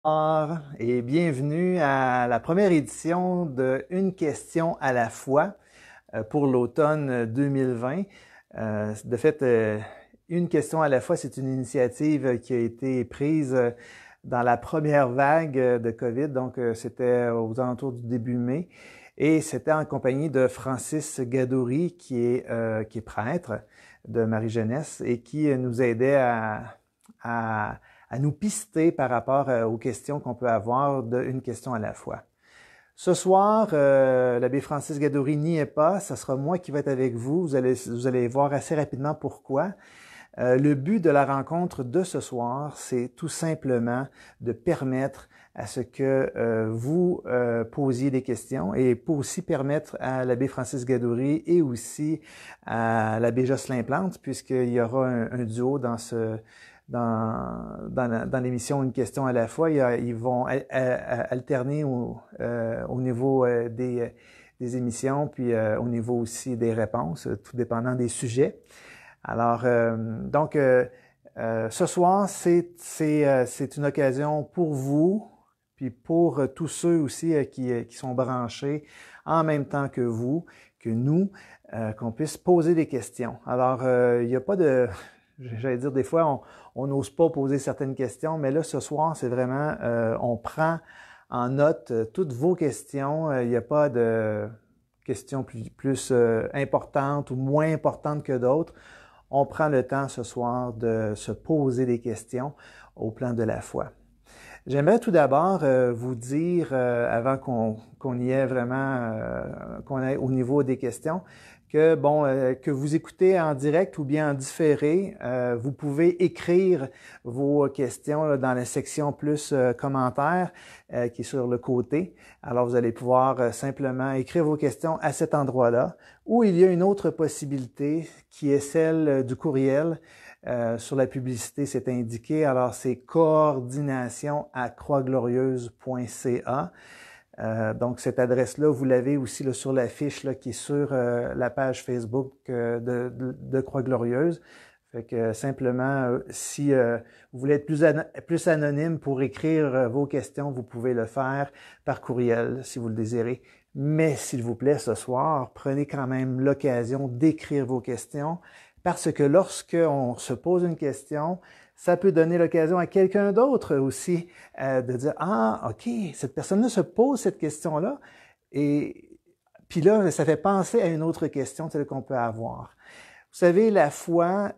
Bonjour et bienvenue à la première édition de Une question à la fois pour l'automne 2020. De fait, Une question à la fois, c'est une initiative qui a été prise dans la première vague de COVID, donc c'était aux alentours du début mai, et c'était en compagnie de Francis Gadouri, qui est prêtre de Marie-Jeunesse et qui nous aidait à nous pister par rapport aux questions qu'on peut avoir d'une question à la fois. Ce soir, l'abbé Francis Gadouri n'y est pas, ça sera moi qui vais être avec vous. Vous allez voir assez rapidement pourquoi. Le but de la rencontre de ce soir, c'est tout simplement de permettre à ce que vous posiez des questions et pour aussi permettre à l'abbé Francis Gadouri et aussi à l'abbé Jocelyn Plante, puisqu'il y aura un duo dans l'émission Une question à la fois, ils vont alterner au niveau des émissions, puis au niveau aussi des réponses, tout dépendant des sujets. Alors, ce soir, c'est une occasion pour vous, puis pour tous ceux aussi qui sont branchés en même temps que vous, que nous, qu'on puisse poser des questions. Alors, il n'y a pas de... J'allais dire, des fois, on n'ose pas poser certaines questions, mais là, ce soir, c'est vraiment, on prend en note toutes vos questions. Il n'y a pas de questions plus importantes ou moins importantes que d'autres. On prend le temps ce soir de se poser des questions au plan de la foi. J'aimerais tout d'abord vous dire, avant qu'on y ait vraiment, qu'on aille au niveau des questions, que que vous écoutez en direct ou bien en différé, vous pouvez écrire vos questions là, dans la section plus commentaires qui est sur le côté. Alors vous allez pouvoir simplement écrire vos questions à cet endroit-là. Ou il y a une autre possibilité qui est celle du courriel. Sur la publicité, c'est indiqué. Alors, c'est coordination@croixglorieuse.ca. Donc, cette adresse-là, vous l'avez aussi là, sur la fiche là, qui est sur la page Facebook de Croix-Glorieuse. Fait que simplement, si vous voulez être plus anonyme pour écrire vos questions, vous pouvez le faire par courriel si vous le désirez. Mais s'il vous plaît, ce soir, prenez quand même l'occasion d'écrire vos questions parce que lorsqu'on se pose une question, ça peut donner l'occasion à quelqu'un d'autre aussi de dire « Ah, OK, cette personne-là se pose cette question-là. » Et puis là, ça fait penser à une autre question telle qu'on peut avoir. Vous savez, la foi,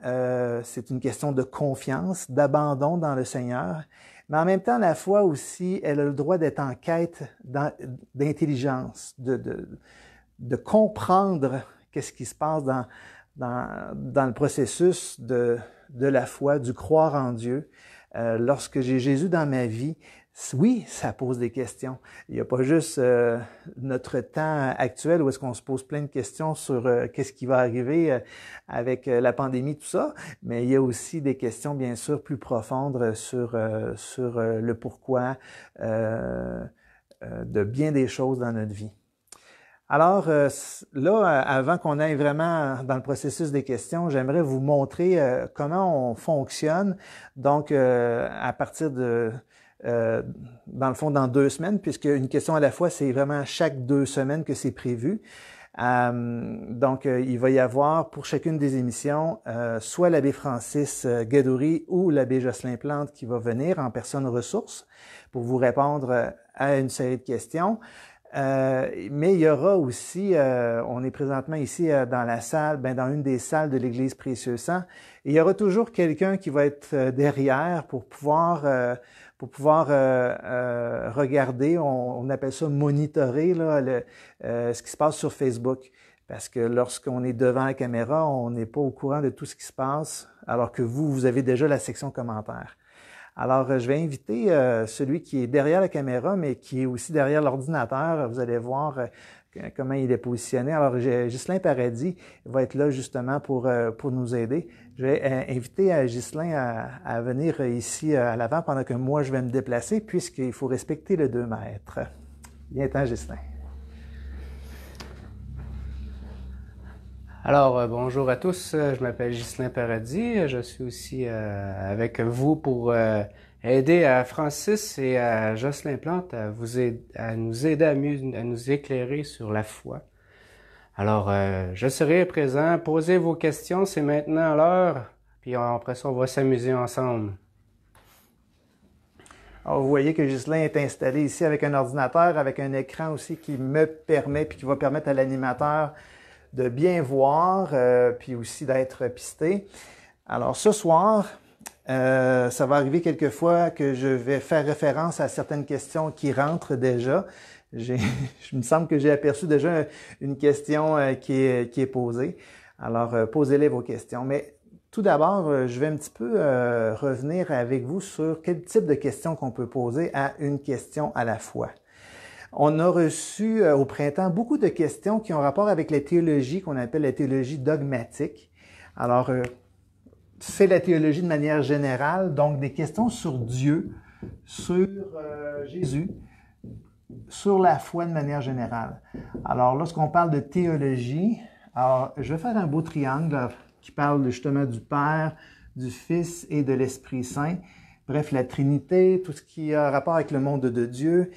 c'est une question de confiance, d'abandon dans le Seigneur. Mais en même temps, la foi aussi, elle a le droit d'être en quête d'intelligence, de comprendre qu'est-ce qui se passe dans le processus de la foi, du croire en Dieu. Lorsque j'ai Jésus dans ma vie, oui, ça pose des questions. Il n'y a pas juste notre temps actuel où est-ce qu'on se pose plein de questions sur qu'est-ce qui va arriver avec la pandémie, tout ça, mais il y a aussi des questions, bien sûr, plus profondes sur le pourquoi de bien des choses dans notre vie. Alors là, avant qu'on aille vraiment dans le processus des questions, j'aimerais vous montrer comment on fonctionne. Donc, à partir de, dans le fond, dans 2 semaines, puisque une question à la fois, c'est vraiment chaque 2 semaines que c'est prévu. Donc, il va y avoir pour chacune des émissions soit l'abbé Francis Gadouri ou l'abbé Jocelyn Plante qui va venir en personne ressource pour vous répondre à une série de questions. Mais il y aura aussi, on est présentement ici dans la salle, dans une des salles de l'Église Précieux Sang, et il y aura toujours quelqu'un qui va être derrière pour pouvoir regarder, on appelle ça monitorer là, ce qui se passe sur Facebook. Parce que lorsqu'on est devant la caméra, on n'est pas au courant de tout ce qui se passe, alors que vous avez déjà la section commentaires. Alors, je vais inviter celui qui est derrière la caméra, mais qui est aussi derrière l'ordinateur. Vous allez voir comment il est positionné. Alors, Ghislain Paradis va être là justement pour nous aider. Je vais inviter Ghislain à venir ici à l'avant pendant que moi, je vais me déplacer, puisqu'il faut respecter le 2 mètres. Viens-t'en, Ghislain. Alors, bonjour à tous, je m'appelle Ghislain Paradis, je suis aussi avec vous pour aider à Francis et à Jocelyn Plante à nous aider à nous éclairer sur la foi. Alors, je serai présent. Posez vos questions, c'est maintenant l'heure. Puis après ça, on va s'amuser ensemble. Alors, vous voyez que Ghislain est installé ici avec un ordinateur, avec un écran aussi qui me permet, puis qui va permettre à l'animateur de bien voir, puis aussi d'être pisté. Alors, ce soir, ça va arriver quelquefois que je vais faire référence à certaines questions qui rentrent déjà. Je me semble que j'ai aperçu déjà une question qui est posée. Alors, posez-les vos questions. Mais tout d'abord, je vais un petit peu revenir avec vous sur quel type de questions qu'on peut poser à une question à la fois. On a reçu au printemps beaucoup de questions qui ont rapport avec la théologie qu'on appelle la théologie dogmatique. Alors, c'est la théologie de manière générale, donc des questions sur Dieu, sur Jésus, sur la foi de manière générale. Alors, lorsqu'on parle de théologie, alors, je vais faire un beau triangle qui parle justement du Père, du Fils et de l'Esprit Saint. Bref, la Trinité, tout ce qui a rapport avec le monde de Dieu,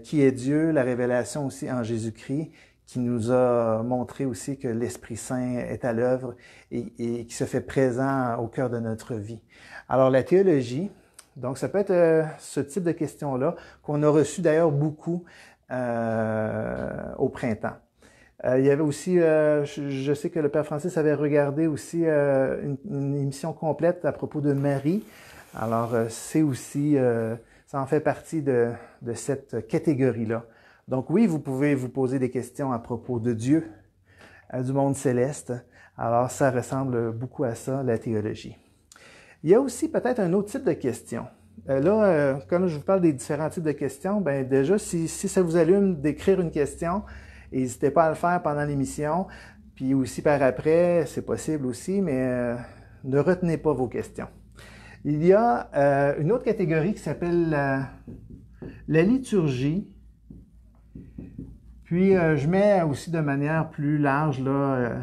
qui est Dieu, la révélation aussi en Jésus-Christ, qui nous a montré aussi que l'Esprit Saint est à l'œuvre et qui se fait présent au cœur de notre vie. Alors, la théologie, donc ça peut être ce type de questions-là, qu'on a reçu d'ailleurs beaucoup au printemps. Il y avait aussi, je sais que le Père Francis avait regardé aussi une émission complète à propos de Marie. Alors, c'est aussi, ça en fait partie de cette catégorie-là. Donc oui, vous pouvez vous poser des questions à propos de Dieu, du monde céleste. Alors, ça ressemble beaucoup à ça, la théologie. Il y a aussi peut-être un autre type de questions. Là, comme je vous parle des différents types de questions, ben déjà, si ça vous allume d'écrire une question, n'hésitez pas à le faire pendant l'émission, puis aussi par après, c'est possible aussi, mais ne retenez pas vos questions. Il y a une autre catégorie qui s'appelle la liturgie. Puis, je mets aussi de manière plus large là,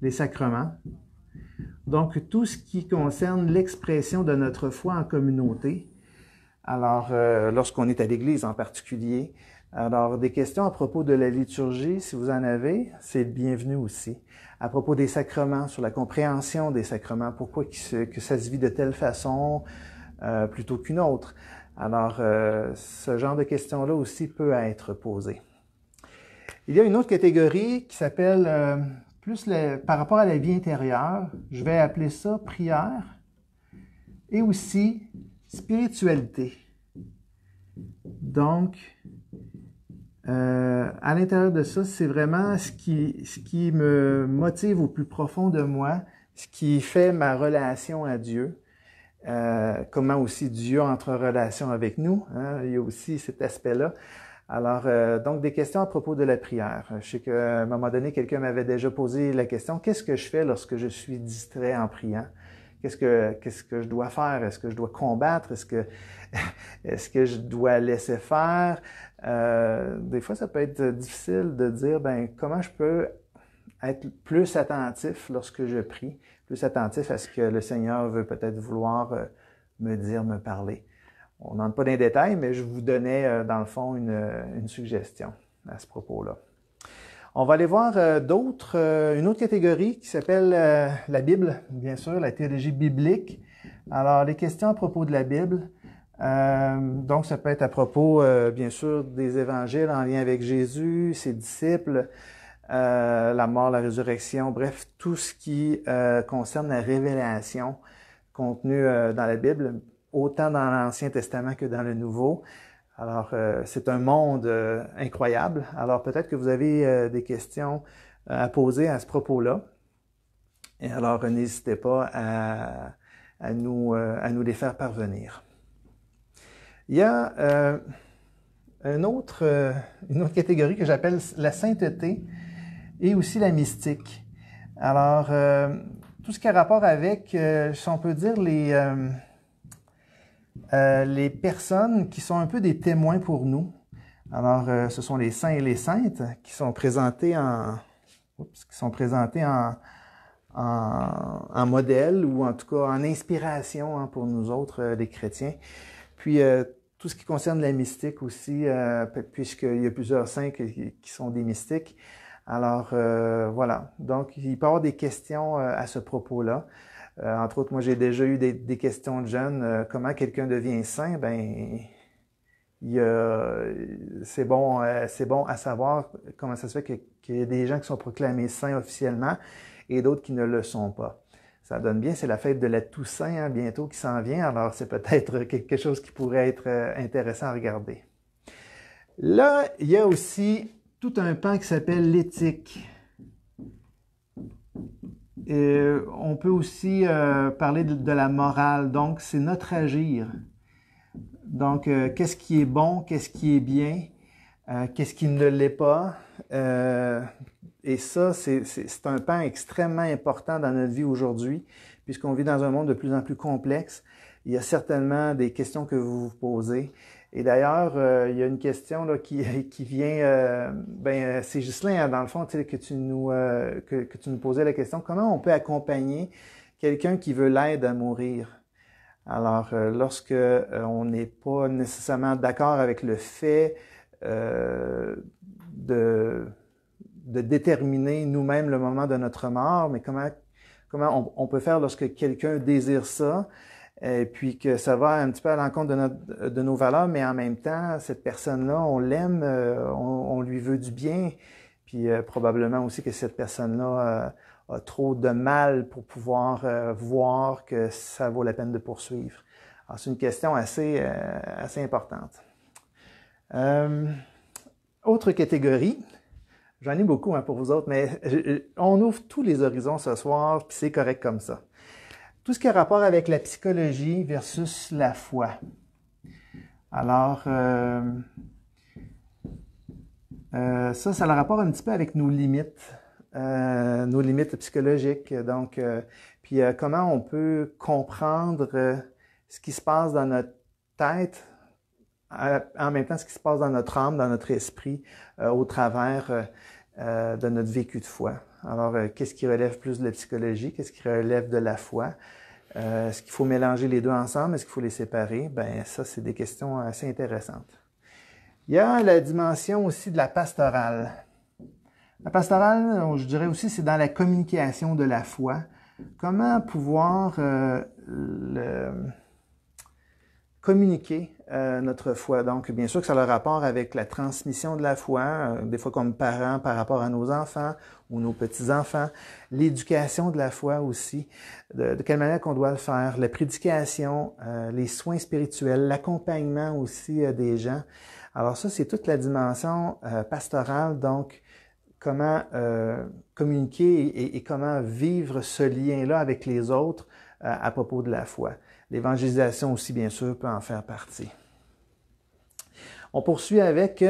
les sacrements. Donc, tout ce qui concerne l'expression de notre foi en communauté. Alors, lorsqu'on est à l'Église en particulier. Alors, des questions à propos de la liturgie, si vous en avez, c'est le bienvenu aussi. À propos des sacrements, sur la compréhension des sacrements, pourquoi que ça se vit de telle façon plutôt qu'une autre. Alors, ce genre de questions-là aussi peut être posé. Il y a une autre catégorie qui s'appelle par rapport à la vie intérieure, je vais appeler ça prière et aussi spiritualité. Donc, à l'intérieur de ça, c'est vraiment ce qui me motive au plus profond de moi, ce qui fait ma relation à Dieu, comment aussi Dieu entre en relation avec nous, hein, il y a aussi cet aspect-là. Alors, donc des questions à propos de la prière. Je sais qu'à un moment donné, quelqu'un m'avait déjà posé la question, qu'est-ce que je fais lorsque je suis distrait en priant? Qu'est-ce que je dois faire? Est-ce que je dois combattre? Est-ce que je dois laisser faire? Des fois, ça peut être difficile de dire, comment je peux être plus attentif lorsque je prie, plus attentif à ce que le Seigneur veut peut-être vouloir me dire, me parler. On n'entre pas dans les détails, mais je vous donnais, dans le fond, une suggestion à ce propos-là. On va aller voir une autre catégorie qui s'appelle la Bible, bien sûr, la théologie biblique. Alors, les questions à propos de la Bible. Donc, ça peut être à propos, bien sûr, des évangiles en lien avec Jésus, ses disciples, la mort, la résurrection, bref, tout ce qui concerne la révélation contenue dans la Bible, autant dans l'Ancien Testament que dans le Nouveau. Alors, c'est un monde incroyable. Alors, peut-être que vous avez des questions à poser à ce propos-là. Et alors, n'hésitez pas à nous les faire parvenir. Il y a une autre catégorie que j'appelle la sainteté et aussi la mystique. Alors, tout ce qui a rapport avec, si on peut dire, les personnes qui sont un peu des témoins pour nous. Alors, ce sont les saints et les saintes qui sont présentés en modèle ou en tout cas en inspiration pour nous autres, les chrétiens. Puis, tout ce qui concerne la mystique aussi, puisqu'il y a plusieurs saints qui sont des mystiques. Alors, voilà. Donc, il peut y avoir des questions à ce propos-là. Entre autres, moi, j'ai déjà eu des questions de jeunes. Comment quelqu'un devient saint? Ben, c'est bon à savoir comment ça se fait qu'il y a des gens qui sont proclamés saints officiellement et d'autres qui ne le sont pas. Ça donne bien, c'est la fête de la Toussaint hein, bientôt qui s'en vient, alors c'est peut-être quelque chose qui pourrait être intéressant à regarder. Là, il y a aussi tout un pan qui s'appelle l'éthique. On peut aussi parler de la morale, donc c'est notre agir. Donc, qu'est-ce qui est bon, qu'est-ce qui est bien, qu'est-ce qui ne l'est pas. Et ça, c'est un pan extrêmement important dans notre vie aujourd'hui, puisqu'on vit dans un monde de plus en plus complexe. Il y a certainement des questions que vous vous posez. Et d'ailleurs, il y a une question là, qui vient, c'est Ghislain, dans le fond, que tu nous posais la question, comment on peut accompagner quelqu'un qui veut l'aide à mourir? Alors, lorsque on n'est pas nécessairement d'accord avec le fait de déterminer nous-mêmes le moment de notre mort, mais comment on peut faire lorsque quelqu'un désire ça, et puis que ça va un petit peu à l'encontre de nos valeurs, mais en même temps, cette personne-là, on l'aime, on lui veut du bien, puis probablement aussi que cette personne-là a trop de mal pour pouvoir voir que ça vaut la peine de poursuivre. Alors, c'est une question assez importante. Autre catégorie, j'en ai beaucoup pour vous autres, mais on ouvre tous les horizons ce soir, puis c'est correct comme ça. Tout ce qui a rapport avec la psychologie versus la foi. Alors, ça a le rapport un petit peu avec nos limites psychologiques. Donc, puis comment on peut comprendre ce qui se passe dans notre tête, en même temps ce qui se passe dans notre âme, dans notre esprit, au travers de notre vécu de foi. Alors, qu'est-ce qui relève plus de la psychologie? Qu'est-ce qui relève de la foi? Est-ce qu'il faut mélanger les deux ensemble? Est-ce qu'il faut les séparer? Ben, ça, c'est des questions assez intéressantes. Il y a la dimension aussi de la pastorale. La pastorale, je dirais aussi, c'est dans la communication de la foi. Comment pouvoir communiquer notre foi. Donc, bien sûr que ça a le rapport avec la transmission de la foi, des fois comme parents par rapport à nos enfants ou nos petits-enfants, l'éducation de la foi aussi, de quelle manière qu'on doit le faire, la prédication, les soins spirituels, l'accompagnement aussi des gens. Alors ça, c'est toute la dimension pastorale, donc comment communiquer et comment vivre ce lien-là avec les autres à propos de la foi. L'évangélisation aussi, bien sûr, peut en faire partie. On poursuit avec...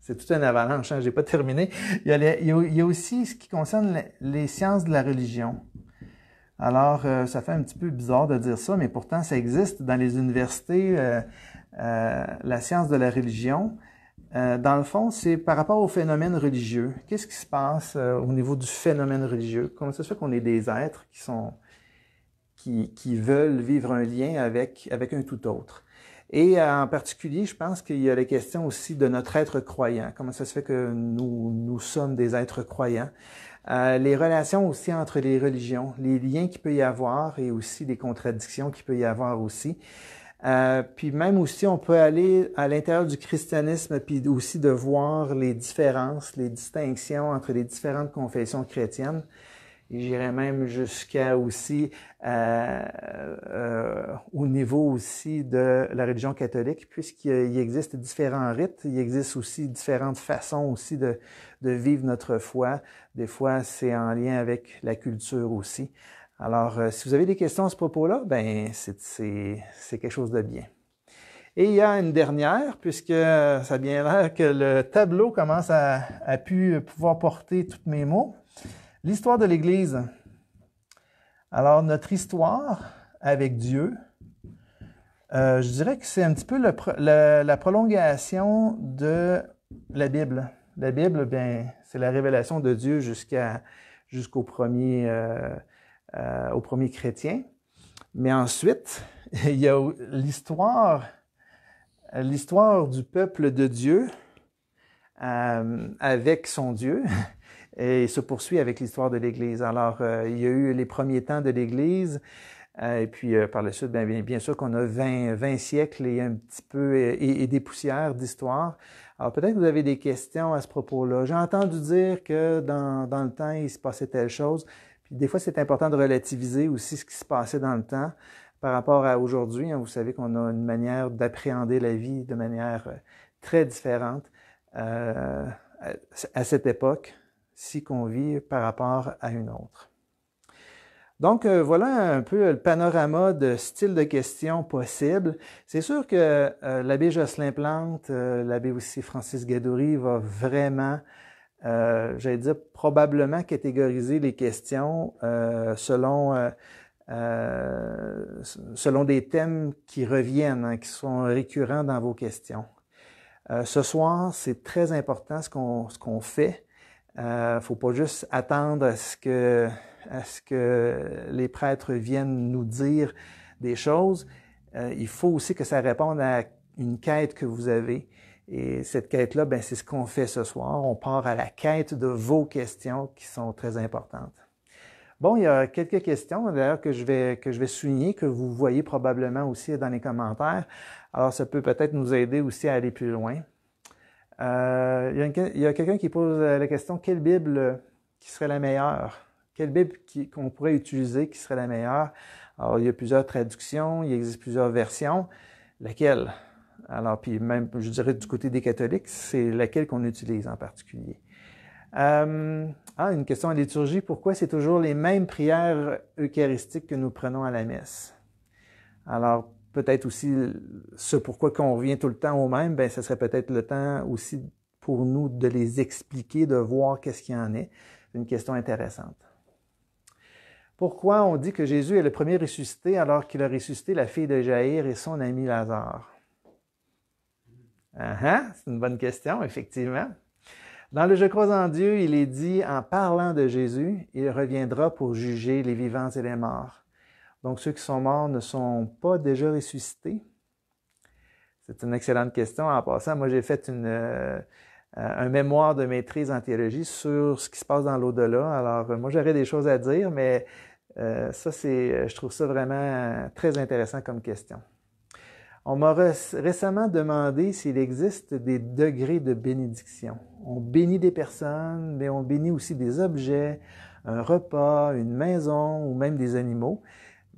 c'est toute une avalanche, hein, je n'ai pas terminé. Il y a aussi ce qui concerne les sciences de la religion. Alors, ça fait un petit peu bizarre de dire ça, mais pourtant, ça existe dans les universités, la science de la religion. Dans le fond, c'est par rapport au phénomène religieux. Qu'est-ce qui se passe au niveau du phénomène religieux? Comment ça se fait qu'on est des êtres qui veulent vivre un lien avec un tout autre? Et en particulier, je pense qu'il y a les questions aussi de notre être croyant. Comment ça se fait que nous sommes des êtres croyants? Les relations aussi entre les religions, les liens qu'il peut y avoir et aussi les contradictions qu'il peut y avoir aussi. Puis même aussi, on peut aller à l'intérieur du christianisme puis aussi de voir les différences, les distinctions entre les différentes confessions chrétiennes. Et j'irais même jusqu'à aussi au niveau aussi de la religion catholique, puisqu'il existe différents rites, il existe aussi différentes façons aussi de vivre notre foi. Des fois, c'est en lien avec la culture aussi. Alors, si vous avez des questions à ce propos-là, ben c'est quelque chose de bien. Et il y a une dernière, puisque ça a bien l'air que le tableau commence à pouvoir porter tous mes mots. L'histoire de l'Église. Alors, notre histoire avec Dieu, je dirais que c'est un petit peu la prolongation de la Bible. La Bible, bien, c'est la révélation de Dieu jusqu'au premier chrétien. Mais ensuite, il y a l'histoire du peuple de Dieu avec son Dieu et se poursuit avec l'histoire de l'Église. Alors, il y a eu les premiers temps de l'Église, et puis par la suite, bien sûr qu'on a 20 siècles et un petit peu et des poussières d'histoire. Alors, peut-être que vous avez des questions à ce propos-là. J'ai entendu dire que dans le temps, il se passait telle chose. Puis des fois, c'est important de relativiser aussi ce qui se passait dans le temps par rapport à aujourd'hui. Vous savez qu'on a une manière d'appréhender la vie de manière très différente à cette époque-ci qu'on vit par rapport à une autre. Donc, voilà un peu le panorama de styles de questions possibles. C'est sûr que l'abbé Jocelyn Plante, l'abbé aussi Francis Gadouri va vraiment, j'allais dire, probablement catégoriser les questions selon des thèmes qui reviennent, qui sont récurrents dans vos questions. Ce soir, c'est très important ce qu'on fait. Faut pas juste attendre à ce que les prêtres viennent nous dire des choses. Il faut aussi que ça réponde à une quête que vous avez. Et cette quête-là, c'est ce qu'on fait ce soir. On part à la quête de vos questions qui sont très importantes. Bon, il y a quelques questions d'ailleurs que je vais souligner, que vous voyez probablement aussi dans les commentaires. Alors, ça peut peut-être nous aider aussi à aller plus loin. Il y a quelqu'un qui pose la question, quelle Bible qui serait la meilleure? Quelle Bible qu'on pourrait utiliser qui serait la meilleure? Alors, il y a plusieurs traductions, il existe plusieurs versions. Laquelle? Alors, puis même, je dirais du côté des catholiques, c'est laquelle qu'on utilise en particulier. Une question en liturgie, pourquoi c'est toujours les mêmes prières eucharistiques que nous prenons à la messe? Alors, peut-être aussi ce pourquoi qu'on revient tout le temps au même, ce serait peut-être le temps aussi pour nous de les expliquer, de voir qu'est-ce qu'il y en est. C'est une question intéressante. Pourquoi on dit que Jésus est le premier ressuscité alors qu'il a ressuscité la fille de Jaïr et son ami Lazare? C'est une bonne question, effectivement. Dans le Je crois en Dieu, il est dit, en parlant de Jésus, il reviendra pour juger les vivants et les morts. Donc, ceux qui sont morts ne sont pas déjà ressuscités? C'est une excellente question. En passant, moi, j'ai fait un mémoire de maîtrise en théologie sur ce qui se passe dans l'au-delà. Alors, moi, j'aurais des choses à dire, mais je trouve ça vraiment très intéressant comme question. On m'a récemment demandé s'il existe des degrés de bénédiction. On bénit des personnes, mais on bénit aussi des objets, un repas, une maison ou même des animaux.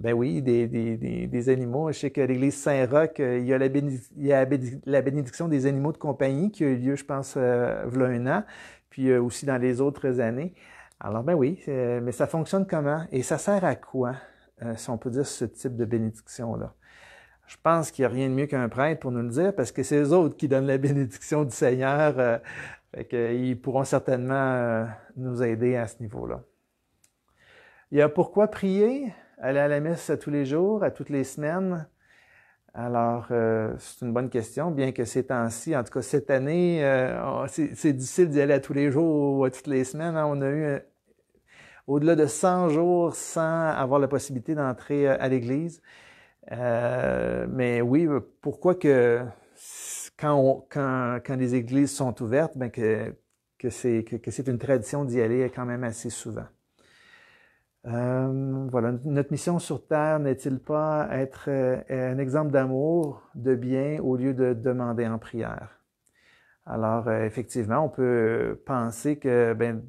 Ben oui, des animaux. Je sais qu'à l'église Saint-Roch, il y a la bénédiction des animaux de compagnie qui a eu lieu, je pense, v'là un an, puis aussi dans les autres années. Alors ben oui, mais ça fonctionne comment? Et ça sert à quoi, si on peut dire, ce type de bénédiction-là? Je pense qu'il n'y a rien de mieux qu'un prêtre pour nous le dire, parce que c'est eux autres qui donnent la bénédiction du Seigneur. Ils pourront certainement nous aider à ce niveau-là. Il y a pourquoi prier, aller à la messe tous les jours, à toutes les semaines. Alors, c'est une bonne question, bien que ces temps-ci, en tout cas cette année, c'est difficile d'y aller à tous les jours ou à toutes les semaines. On a eu au-delà de 100 jours sans avoir la possibilité d'entrer à l'église. Mais oui, pourquoi que quand les églises sont ouvertes, que c'est une tradition d'y aller quand même assez souvent. Voilà, notre mission sur Terre n'est-il pas être un exemple d'amour, de bien, au lieu de demander en prière? Alors, effectivement, on peut penser qu'il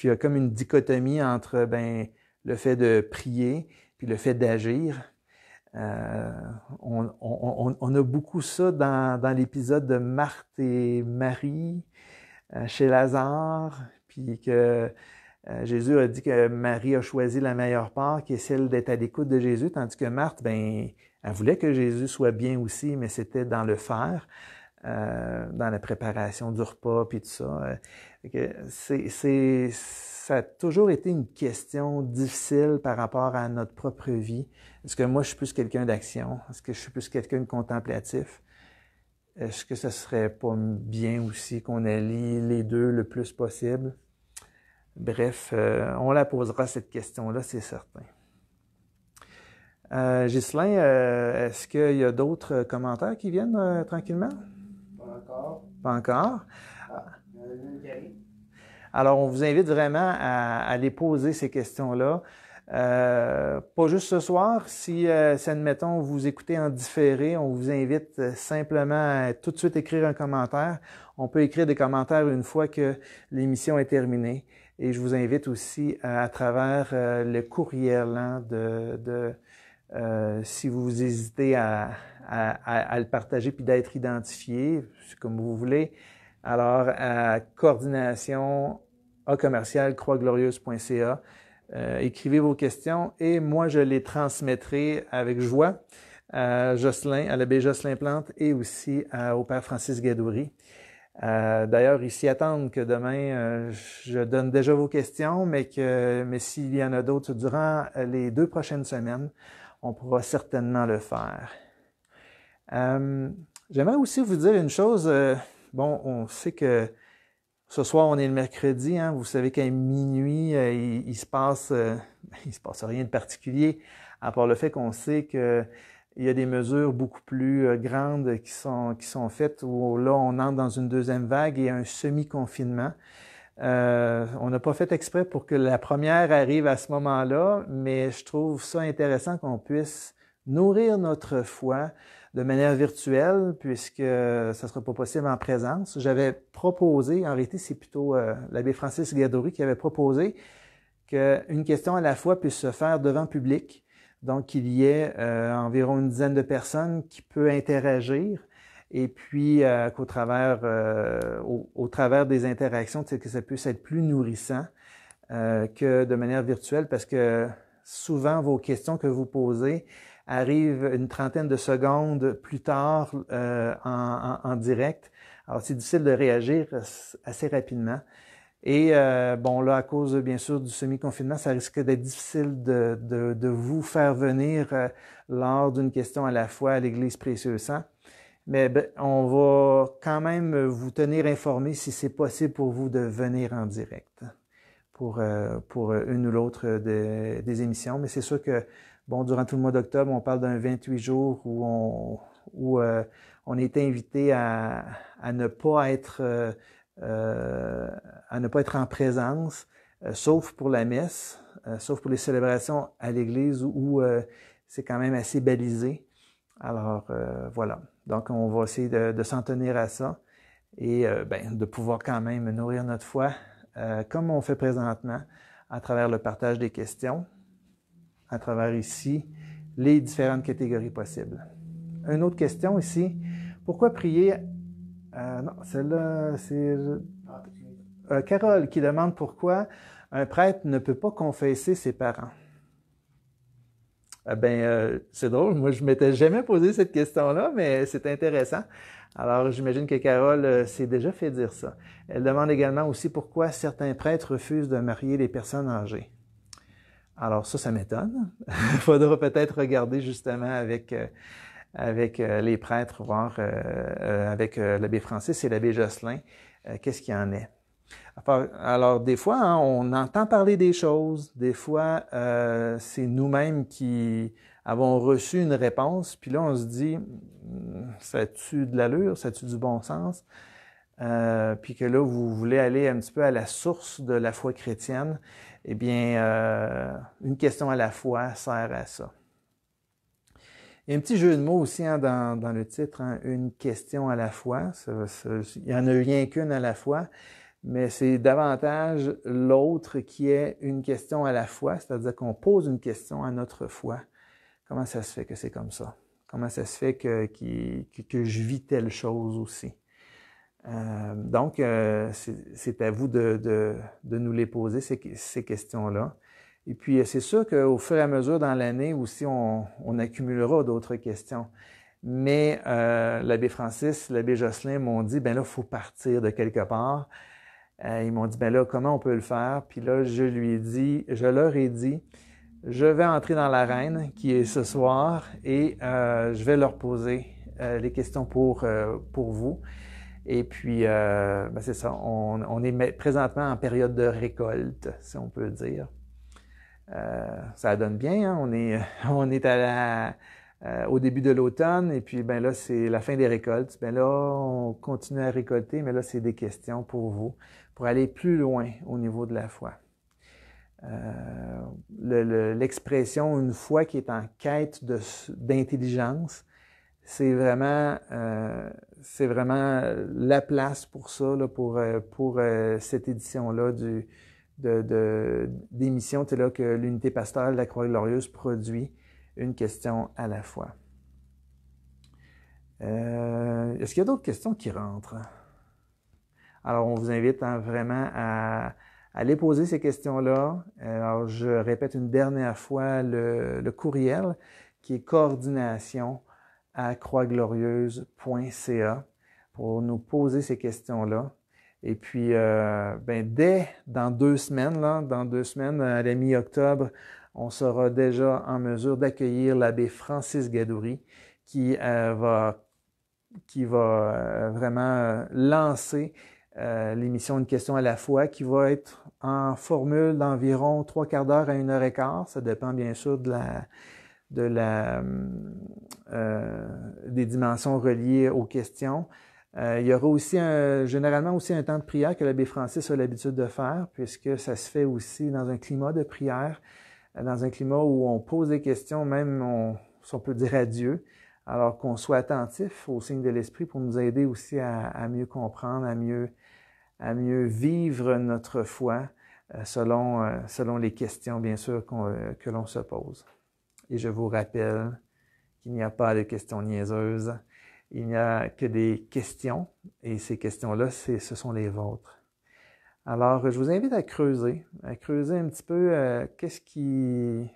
y a comme une dichotomie entre le fait de prier puis le fait d'agir. On a beaucoup ça dans l'épisode de Marthe et Marie chez Lazare, puis que Jésus a dit que Marie a choisi la meilleure part, qui est celle d'être à l'écoute de Jésus, tandis que Marthe, elle voulait que Jésus soit bien aussi, mais c'était dans le faire, dans la préparation du repas, puis tout ça. Ça a toujours été une question difficile par rapport à notre propre vie. Est-ce que moi, je suis plus quelqu'un d'action? Est-ce que je suis plus quelqu'un de contemplatif? Est-ce que ce serait pas bien aussi qu'on allie les deux le plus possible? Bref, on la posera cette question-là, c'est certain. Ghislain, est-ce qu'il y a d'autres commentaires qui viennent tranquillement? Pas encore. Pas encore. Nickel. Alors, on vous invite vraiment à aller poser ces questions-là. Pas juste ce soir. Si, admettons, vous écoutez en différé, on vous invite simplement à tout de suite écrire un commentaire. On peut écrire des commentaires une fois que l'émission est terminée. Et je vous invite aussi à travers le courriel si vous hésitez à le partager puis d'être identifié, comme vous voulez. Alors, à coordination@croixglorieuse.ca. Écrivez vos questions et moi, je les transmettrai avec joie à Jocelyn, à l'abbé Jocelyn Plante et aussi au père Francis Gadouri. D'ailleurs, ils s'y attendent que demain, je donne déjà vos questions, mais s'il y en a d'autres durant les 2 prochaines semaines, on pourra certainement le faire. J'aimerais aussi vous dire une chose. Bon, on sait que ce soir, on est le mercredi, hein. Vous savez qu'à minuit, il se passe rien de particulier, à part le fait qu'on sait que il y a des mesures beaucoup plus grandes qui sont faites où là, on entre dans une deuxième vague et un semi-confinement. On n'a pas fait exprès pour que la première arrive à ce moment-là, mais je trouve ça intéressant qu'on puisse nourrir notre foi de manière virtuelle, puisque ça ne sera pas possible en présence. J'avais proposé, en réalité, c'est plutôt l'abbé Francis Gadouri qui avait proposé qu'une question à la fois puisse se faire devant public, donc qu'il y ait environ une dizaine de personnes qui peuvent interagir, et puis qu'au travers, au travers des interactions, que ça puisse être plus nourrissant que de manière virtuelle, parce que souvent vos questions que vous posez arrive une trentaine de secondes plus tard en direct. Alors, c'est difficile de réagir assez rapidement. Et bon, là, à cause, bien sûr, du semi-confinement, ça risque d'être difficile de vous faire venir lors d'une question à la fois à l'Église Précieux Sang. Mais on va quand même vous tenir informé si c'est possible pour vous de venir en direct pour une ou l'autre des émissions. Mais c'est sûr que bon, durant tout le mois d'octobre, on parle d'un 28 jours où on est invité à ne pas être en présence, sauf pour la messe, sauf pour les célébrations à l'église où c'est quand même assez balisé. Alors voilà. Donc on va essayer de s'en tenir à ça et de pouvoir quand même nourrir notre foi comme on fait présentement à travers le partage des questions, à travers ici les différentes catégories possibles. Une autre question ici. Pourquoi prier? Non, celle-là, c'est Carole qui demande pourquoi un prêtre ne peut pas confesser ses parents. C'est drôle, moi je ne m'étais jamais posé cette question-là, mais c'est intéressant. Alors j'imagine que Carole s'est déjà fait dire ça. Elle demande également aussi pourquoi certains prêtres refusent de marier les personnes âgées. Alors ça m'étonne. Il faudra peut-être regarder justement avec les prêtres, voir avec l'abbé Francis et l'abbé Jocelyn, qu'est-ce qu'il y en est. Alors des fois, hein, on entend parler des choses, des fois c'est nous-mêmes qui avons reçu une réponse, puis là on se dit, ça a-tu de l'allure, ça a-tu du bon sens? Puis que là vous voulez aller un petit peu à la source de la foi chrétienne. Eh bien, une question à la fois sert à ça. Il y a un petit jeu de mots aussi hein, dans le titre, hein, une question à la fois. Il n'y en a rien qu'une à la fois, mais c'est davantage l'autre qui est une question à la fois, c'est-à-dire qu'on pose une question à notre foi. Comment ça se fait que c'est comme ça? Comment ça se fait que je vis telle chose aussi? Donc, c'est à vous de nous les poser, ces questions-là. Et puis, c'est sûr qu'au fur et à mesure dans l'année aussi, on accumulera d'autres questions. Mais l'abbé Francis, l'abbé Jocelyn m'ont dit, ben là, il faut partir de quelque part. Ils m'ont dit, ben là, comment on peut le faire? Puis là, je leur ai dit, je vais entrer dans l'arène qui est ce soir et je vais leur poser les questions pour vous. Et puis, c'est ça, on est présentement en période de récolte, si on peut dire. Ça donne bien, hein? On est au début de l'automne et puis ben là, c'est la fin des récoltes. Ben là, on continue à récolter, mais là, c'est des questions pour vous, pour aller plus loin au niveau de la foi. L'expression « une foi qui est en quête d'intelligence », c'est vraiment la place pour ça, là, pour cette édition-là d'émission là, que l'unité pastorale de la Croix-Glorieuse produit, une question à la fois. Est-ce qu'il y a d'autres questions qui rentrent? Alors, on vous invite vraiment à aller poser ces questions-là. Alors, je répète une dernière fois le courriel qui est coordination@croixglorieuse.ca pour nous poser ces questions-là. Et puis, dans 2 semaines, à la mi-octobre, on sera déjà en mesure d'accueillir l'abbé Francis Gadouri qui va vraiment lancer l'émission Une question à la fois, qui va être en formule d'environ 3/4 d'heure à 1h15. Ça dépend bien sûr des dimensions reliées aux questions. Il y aura aussi généralement aussi un temps de prière que l'abbé Francis a l'habitude de faire, puisque ça se fait aussi dans un climat de prière, dans un climat où on pose des questions, même si on peut dire à Dieu, alors qu'on soit attentif aux signes de l'Esprit pour nous aider aussi à mieux comprendre, à mieux vivre notre foi selon les questions, bien sûr, que l'on se pose. Et je vous rappelle qu'il n'y a pas de questions niaiseuses, il n'y a que des questions, et ces questions-là, ce sont les vôtres. Alors, je vous invite à creuser un petit peu qu'est-ce qui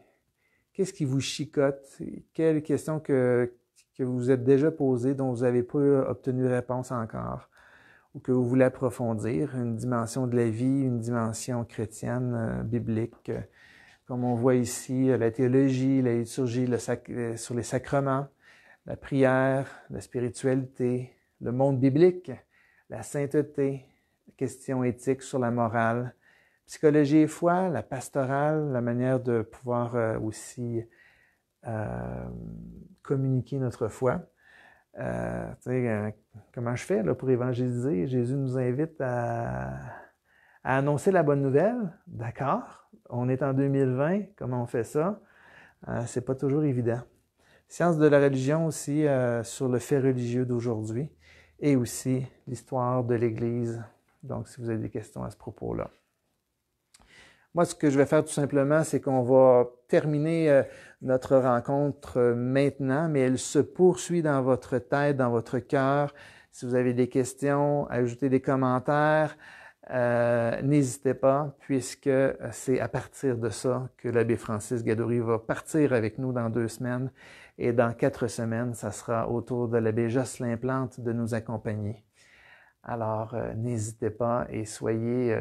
vous chicote, quelles questions que vous vous êtes déjà posées, dont vous n'avez pas obtenu réponse encore, ou que vous voulez approfondir, une dimension de la vie, une dimension chrétienne, biblique, comme on voit ici, la théologie, la liturgie, sur les sacrements, la prière, la spiritualité, le monde biblique, la sainteté, questions éthiques sur la morale, psychologie et foi, la pastorale, la manière de pouvoir aussi communiquer notre foi. Comment je fais là, pour évangéliser? Jésus nous invite à annoncer la bonne nouvelle. D'accord, on est en 2020, comment on fait ça? C'est pas toujours évident. Science de la religion aussi sur le fait religieux d'aujourd'hui et aussi l'histoire de l'Église. Donc, si vous avez des questions à ce propos-là. Moi, ce que je vais faire tout simplement, c'est qu'on va terminer notre rencontre maintenant, mais elle se poursuit dans votre tête, dans votre cœur. Si vous avez des questions, ajoutez des commentaires, n'hésitez pas, puisque c'est à partir de ça que l'abbé Francis Gadouri va partir avec nous dans 2 semaines. Et dans 4 semaines, ça sera au tour de l'abbé Jocelyn Plante de nous accompagner. Alors, n'hésitez pas et soyez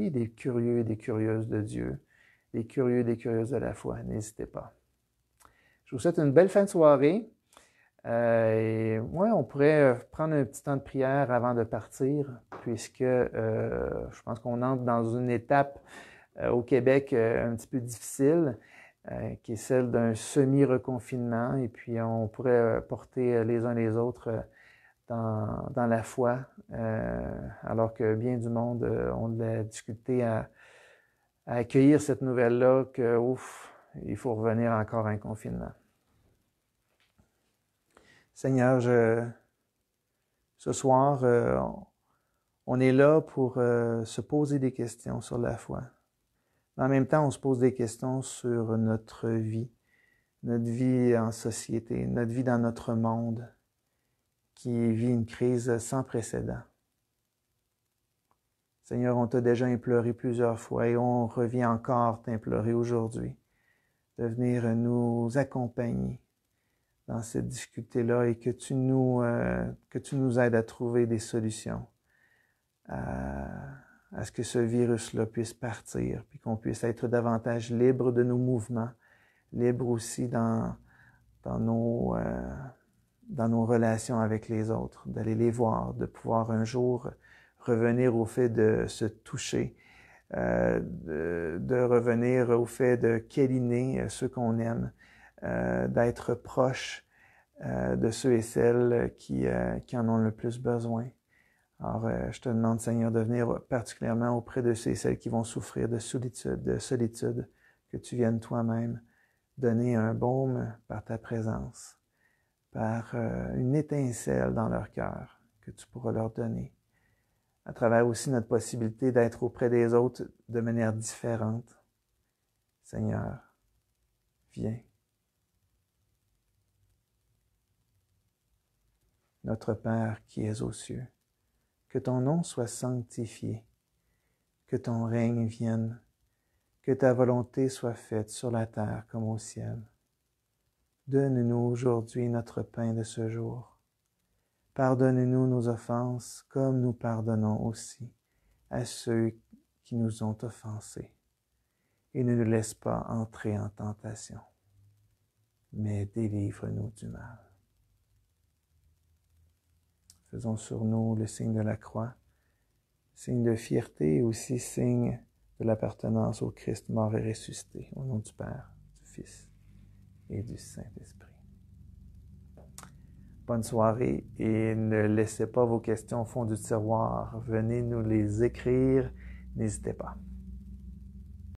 des curieux et des curieuses de Dieu, des curieux et des curieuses de la foi. N'hésitez pas. Je vous souhaite une belle fin de soirée. On pourrait prendre un petit temps de prière avant de partir, puisque je pense qu'on entre dans une étape au Québec un petit peu difficile, qui est celle d'un semi-reconfinement. Et puis, on pourrait porter les uns les autres dans la foi, alors que bien du monde ont de la difficulté à accueillir cette nouvelle-là que, il faut revenir encore à un confinement. Seigneur, ce soir, on est là pour se poser des questions sur la foi. Mais en même temps, on se pose des questions sur notre vie en société, notre vie dans notre monde, qui vit une crise sans précédent. Seigneur, on t'a déjà imploré plusieurs fois et on revient encore t'implorer aujourd'hui de venir nous accompagner dans cette difficulté-là et que tu nous aides à trouver des solutions à ce que ce virus-là puisse partir, puis qu'on puisse être davantage libre de nos mouvements, libre aussi dans nos relations avec les autres, d'aller les voir, de pouvoir un jour revenir au fait de se toucher, de revenir au fait de câliner ceux qu'on aime, d'être proche de ceux et celles qui en ont le plus besoin. Alors, je te demande, Seigneur, de venir particulièrement auprès de ceux et celles qui vont souffrir de solitude, que tu viennes toi-même donner un baume par ta présence, par une étincelle dans leur cœur que tu pourras leur donner, à travers aussi notre possibilité d'être auprès des autres de manière différente. Seigneur, viens. Notre Père qui es aux cieux, que ton nom soit sanctifié, que ton règne vienne, que ta volonté soit faite sur la terre comme au ciel. Donne-nous aujourd'hui notre pain de ce jour. Pardonne-nous nos offenses comme nous pardonnons aussi à ceux qui nous ont offensés. Et ne nous laisse pas entrer en tentation, mais délivre-nous du mal. Faisons sur nous le signe de la croix, signe de fierté et aussi signe de l'appartenance au Christ mort et ressuscité, au nom du Père, du Fils et du Saint-Esprit. Bonne soirée et ne laissez pas vos questions au fond du tiroir. Venez nous les écrire, n'hésitez pas.